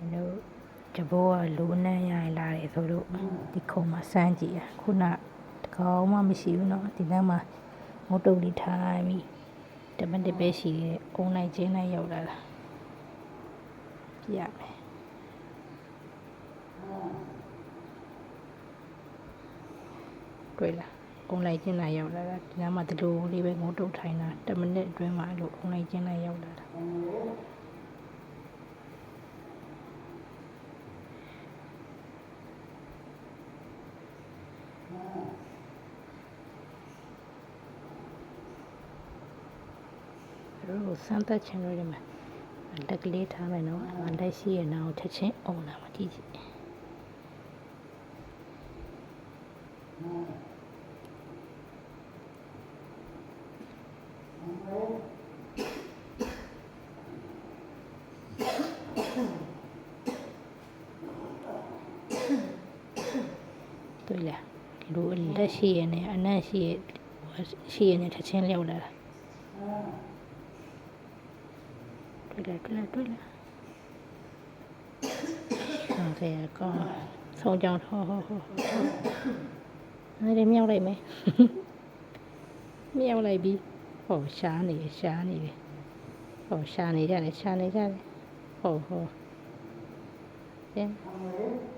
တို့တဘောကလိုနှမ်းရရင်လာတယ်ဆိုတော့ဒီခုံမှာစမ်းကြည့်ရခုနတကောင်မှမရှိဘူးเนาะဒီနားမှာငုတ်တုတ်လေးထားပြီးတမန်တပဲရှိတယ်အုံလိုက်ချင်းလိုက်ရောက်လာတာကြည့်ရမယ်တွေ့လားအုံလိုက်ချင်းလိုက်ရောက်လာတာဒီနားမှာဒီလိုလေးပဲငုတ်တုတ်ထိုင်တာတမန်အတွင်းမှာအဲ့လိုအုံလိုက်ချင်းလိုက်ရောက်လာတာတို့စမ်းသပ်ချင်လို့ဒီမှာလက်ကလေးထားမယ်နော်လက်ရှိရဲ့နာကိုချက်ချင်းအုံလာမှာကြည့်ကြည့်တွေ့လားလူလက်ရှိရဲ့နဲ့အနက်ရှိရဲ့နဲ့ချက်ချင်းလျောက်လာတာတွေ့လားဟုတ်ကဲ့ကောင်းဆုံးကြောင်းဟောအဲ့ဒီမြောက်လိုက်မယ်မြောက်လိုက်ပြီဟောရှားနေတယ်ဟောရှားနေကြတယ်ဟော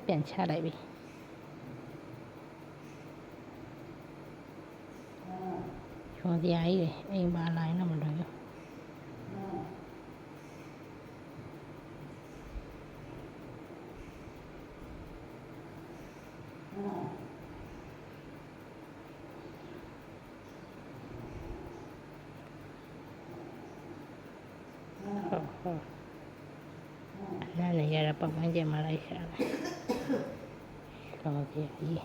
ပြန်ချလိုက်ပြီကျော်စရာကြီးတယ်အိမ်ပါလာရင်တော့မလွယ်ဘူးနားနေရတာပတ်ဝန်းကျင်မှာလိုက်ရှာတယ်ကျော်စရာကြီး